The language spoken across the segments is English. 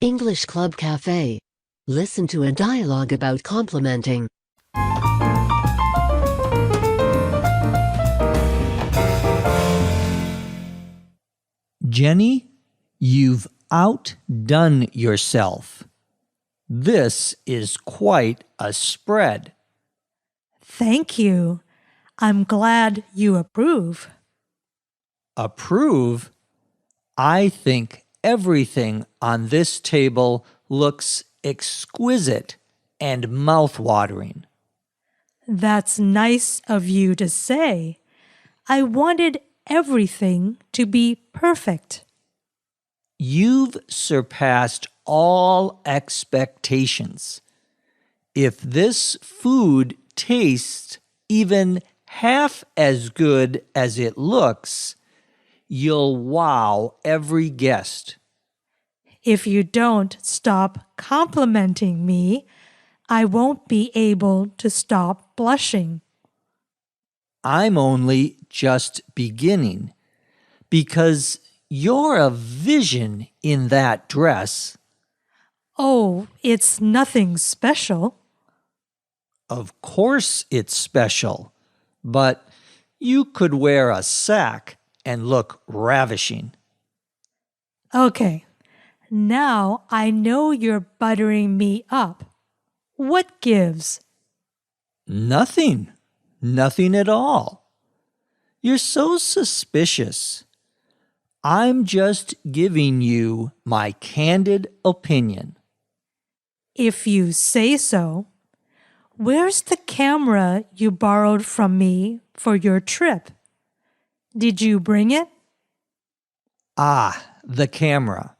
English Club Cafe. Listen to a dialogue about complimenting. Jenny, you've outdone yourself. This is quite a spread. Thank you. I'm glad you approve. Approve? I think everything on this table looks exquisite and mouth-watering. That's nice of you to say. I wanted everything to be perfect. You've surpassed all expectations. If this food tastes even half as good as it looks, you'll wow every guest. If you don't stop complimenting me, I won't be able to stop blushing. I'm only just beginning, because you're a vision in that dress. Oh, it's nothing special. Of course it's special, but you could wear a sack and look ravishing. Okay, now I know you're buttering me up. What gives? Nothing. Nothing at all. You're so suspicious. I'm just giving you my candid opinion. If you say so. Where's the camera you borrowed from me for your trip? Did you bring it? Ah, the camera.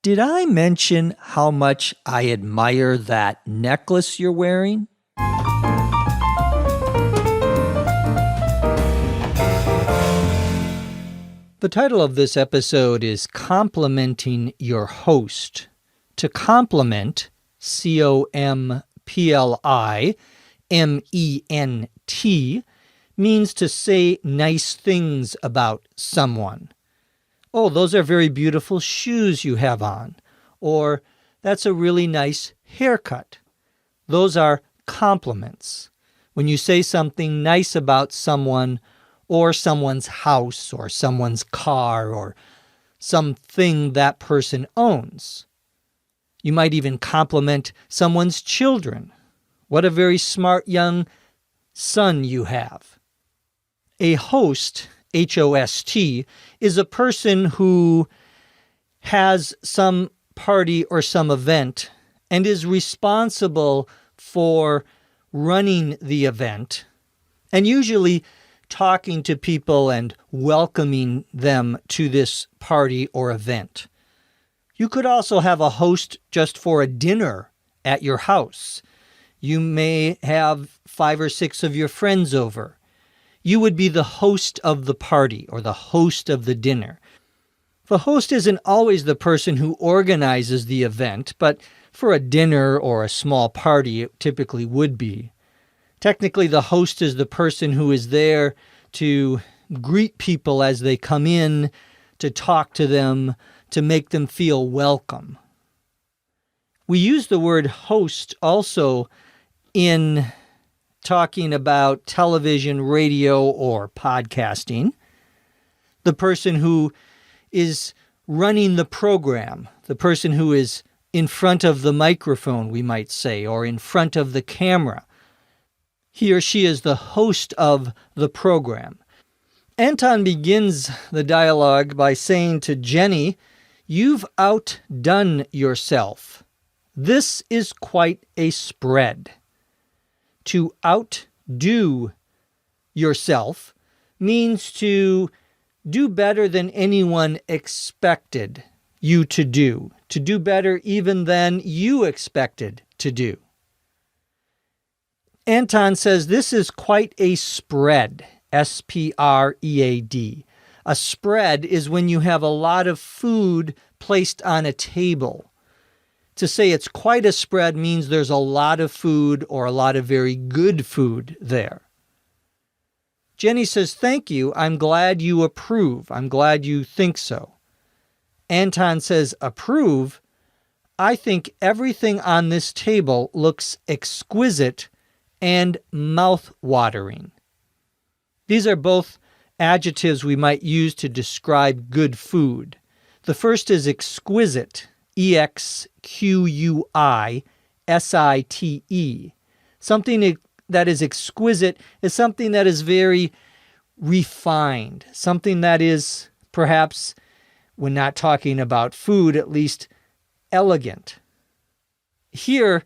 Did I mention how much I admire that necklace you're wearing? The title of this episode is Complimenting Your Host. To compliment, C-O-M-P-L-I-M-E-N-T, means to say nice things about someone. Oh, those are very beautiful shoes you have on. Or, that's a really nice haircut. Those are compliments. When you say something nice about someone, or someone's house, or someone's car, or something that person owns. You might even compliment someone's children. What a very smart young son you have. A host, H-O-S-T, is a person who has some party or some event and is responsible for running the event and usually talking to people and welcoming them to this party or event. You could also have a host just for a dinner at your house. You may have 5 or 6 of your friends over. You would be the host of the party or the host of the dinner. The host isn't always the person who organizes the event, but for a dinner or a small party, it typically would be. Technically, the host is the person who is there to greet people as they come in, to talk to them, to make them feel welcome. We use the word host also in talking about television, radio, or podcasting. The person who is running the program, the person who is in front of the microphone, we might say, or in front of the camera. He or she is the host of the program. Anton begins the dialogue by saying to Jenny, "You've outdone yourself. This is quite a spread." To outdo yourself means to do better than anyone expected you to do better even than you expected to do. Anton says this is quite a spread, S-P-R-E-A-D. A spread is when you have a lot of food placed on a table. To say it's quite a spread means there's a lot of food or a lot of very good food there. Jenny says, "Thank you. I'm glad you approve. I'm glad you think so." Anton says, "Approve? I think everything on this table looks exquisite and mouth-watering. These are both adjectives we might use to describe good food. The first is exquisite, EXQUISITE. Something that is exquisite is something that is very refined, something that is perhaps, when not talking about food, at least elegant. Here,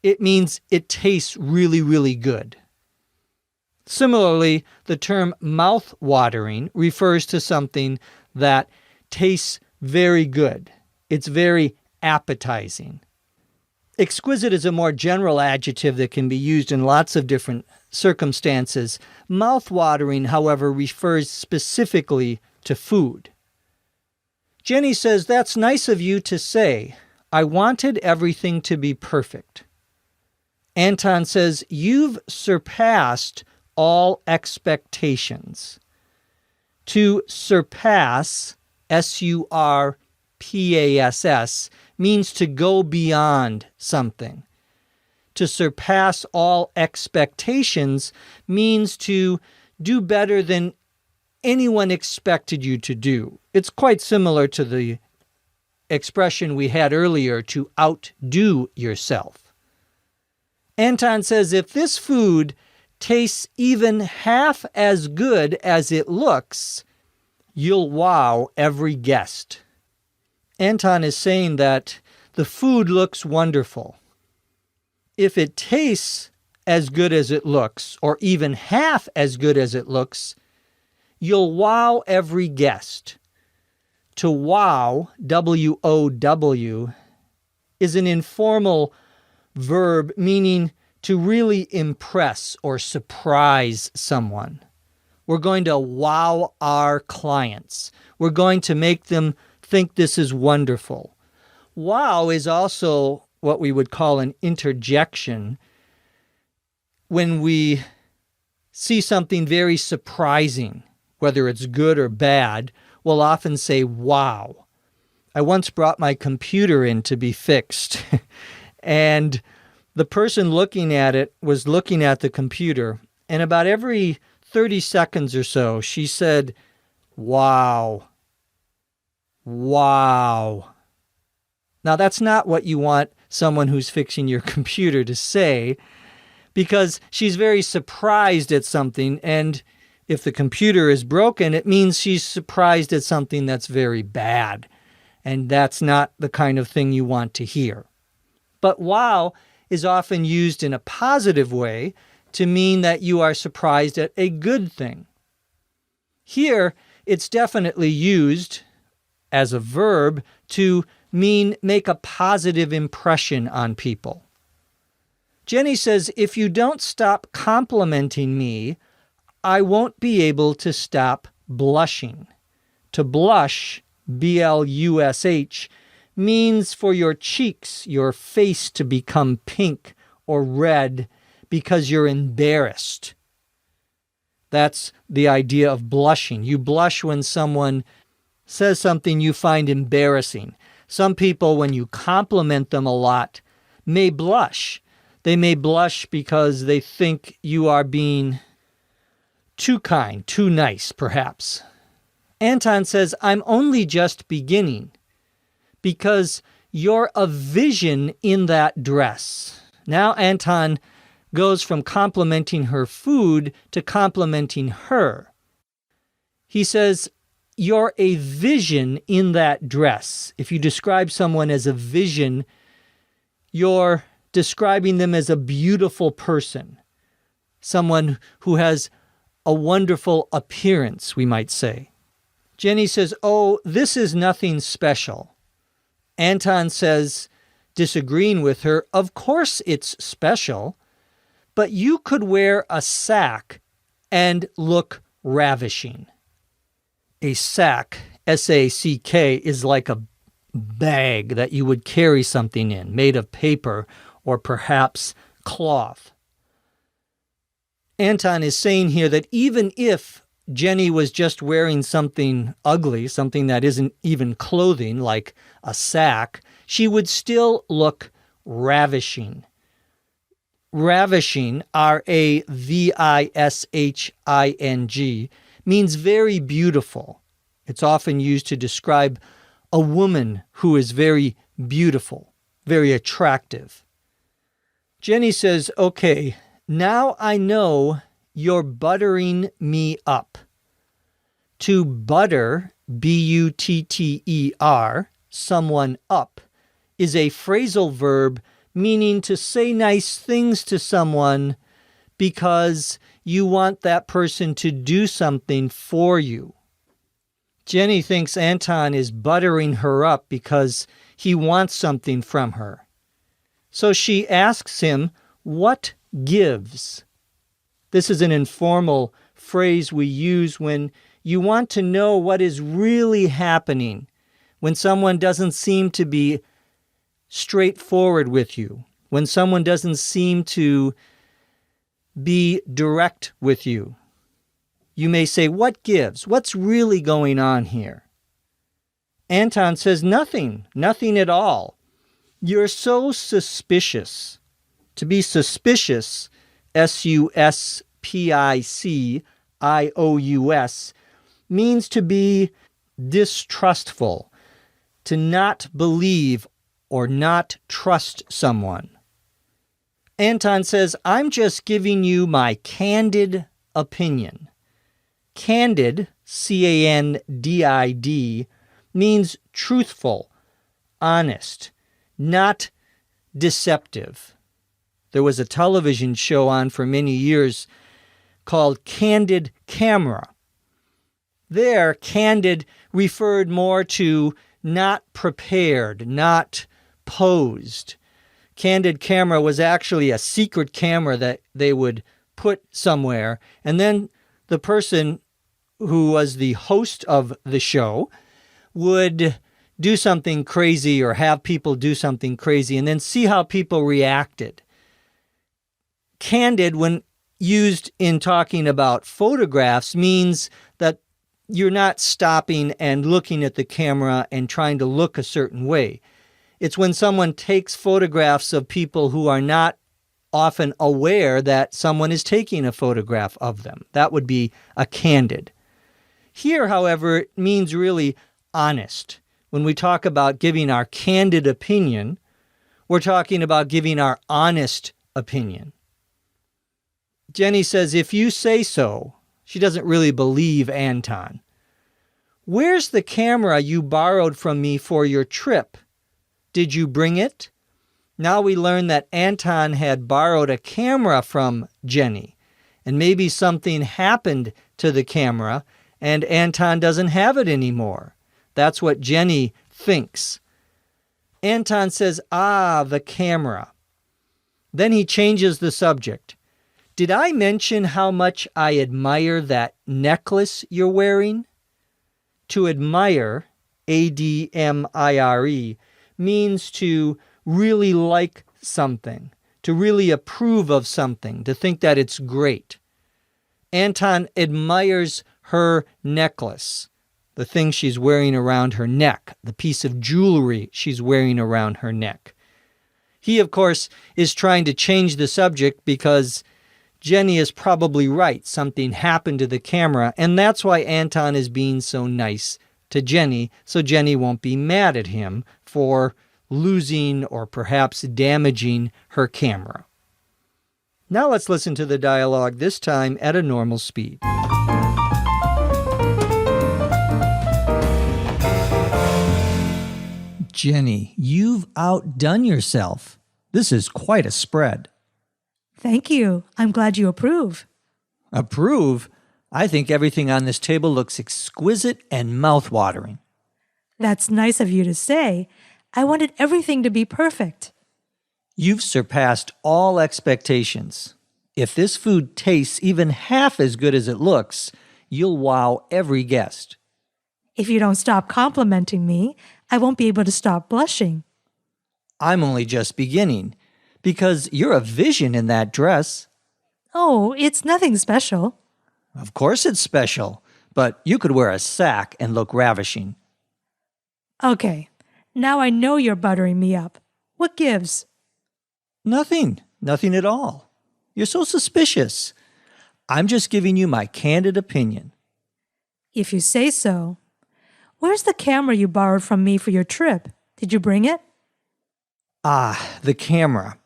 it means it tastes really, really good. Similarly, the term mouth-watering refers to something that tastes very good. It's very appetizing. Exquisite is a more general adjective that can be used in lots of different circumstances. Mouth-watering, however, refers specifically to food. Jenny says, "That's nice of you to say. I wanted everything to be perfect." Anton says, "You've surpassed all expectations." To surpass, SURPASS, means to go beyond something. To surpass all expectations means to do better than anyone expected you to do. It's quite similar to the expression we had earlier, to outdo yourself. Anton says, "If this food tastes even half as good as it looks, you'll wow every guest." Anton is saying that the food looks wonderful. If it tastes as good as it looks, or even half as good as it looks, you'll wow every guest. To wow, W-O-W, is an informal verb meaning to really impress or surprise someone. We're going to wow our clients. We're going to make them think this is wonderful. Wow is also what we would call an interjection. When we see something very surprising, whether it's good or bad, we'll often say, "Wow." I once brought my computer in to be fixed, and the person looking at it was looking at the computer, and about every 30 seconds or so, she said, "Wow. Wow." Now, that's not what you want someone who's fixing your computer to say, because she's very surprised at something, and if the computer is broken, it means she's surprised at something that's very bad, and that's not the kind of thing you want to hear. But wow is often used in a positive way to mean that you are surprised at a good thing. Here, it's definitely used as a verb to mean make a positive impression on people. Jenny says, "If you don't stop complimenting me, I won't be able to stop blushing." To blush, B-L-U-S-H, means for your cheeks, your face to become pink or red because you're embarrassed. That's the idea of blushing. You blush when someone says something you find embarrassing. Some people, when you compliment them a lot, may blush. They may blush because they think you are being too kind, too nice, perhaps. Anton says, "I'm only just beginning because you're a vision in that dress." Now Anton goes from complimenting her food to complimenting her. He says, "You're a vision in that dress." If you describe someone as a vision, you're describing them as a beautiful person, someone who has a wonderful appearance, we might say. Jenny says, "Oh, this is nothing special." Anton says, disagreeing with her, "Of course it's special, but you could wear a sack and look ravishing." A sack, S-A-C-K, is like a bag that you would carry something in, made of paper or perhaps cloth. Anton is saying here that even if Jenny was just wearing something ugly, something that isn't even clothing, like a sack, she would still look ravishing. Ravishing, R-A-V-I-S-H-I-N-G, means very beautiful. It's often used to describe a woman who is very beautiful, very attractive. Jenny says, okay, now I know you're buttering me up. To butter, B-U-T-T-E-R, someone up, is a phrasal verb meaning to say nice things to someone because you want that person to do something for you. Jenny thinks Anton is buttering her up because he wants something from her. So she asks him, what gives? This is an informal phrase we use when you want to know what is really happening, when someone doesn't seem to be straightforward with you, when someone doesn't seem to be direct with you. You may say, what gives? What's really going on here? Anton says, nothing at all. You're so suspicious. To be suspicious, S-U-S-P-I-C-I-O-U-S, means to be distrustful, to not believe or not trust someone. Anton says, I'm just giving you my candid opinion. Candid, C-A-N-D-I-D, means truthful, honest, not deceptive. There was a television show on for many years called Candid Camera. There, candid referred more to not prepared, not posed. Candid Camera was actually a secret camera that they would put somewhere, and then the person who was the host of the show would do something crazy or have people do something crazy and then see how people reacted. Candid, when used in talking about photographs, means that you're not stopping and looking at the camera and trying to look a certain way. It's when someone takes photographs of people who are not often aware that someone is taking a photograph of them. That would be a candid. Here, however, it means really honest. When we talk about giving our candid opinion, we're talking about giving our honest opinion. Jenny says, if you say so. She doesn't really believe Anton. Where's the camera you borrowed from me for your trip? Did you bring it? Now we learn that Anton had borrowed a camera from Jenny, and maybe something happened to the camera and Anton doesn't have it anymore. That's what Jenny thinks. Anton says, the camera. Then he changes the subject. Did I mention how much I admire that necklace you're wearing? To admire, A-D-M-I-R-E, means to really like something, to really approve of something, to think that it's great. Anton admires her necklace, the thing she's wearing around her neck, the piece of jewelry she's wearing around her neck. He, of course, is trying to change the subject because Jenny is probably right. Something happened to the camera, and that's why Anton is being so nice to Jenny, so Jenny won't be mad at him for losing or perhaps damaging her camera. Now let's listen to the dialogue, this time at a normal speed. Jenny, you've outdone yourself. This is quite a spread. Thank you. I'm glad you approve. Approve? I think everything on this table looks exquisite and mouth-watering. That's nice of you to say. I wanted everything to be perfect. You've surpassed all expectations. If this food tastes even half as good as it looks, you'll wow every guest. If you don't stop complimenting me, I won't be able to stop blushing. I'm only just beginning, because you're a vision in that dress. Oh, it's nothing special. Of course it's special. But you could wear a sack and look ravishing. Okay, now I know you're buttering me up. What gives? Nothing at all. You're so suspicious. I'm just giving you my candid opinion. If you say so. Where's the camera you borrowed from me for your trip? Did you bring it? Ah, the camera.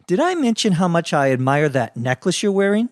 Did I mention how much I admire that necklace you're wearing?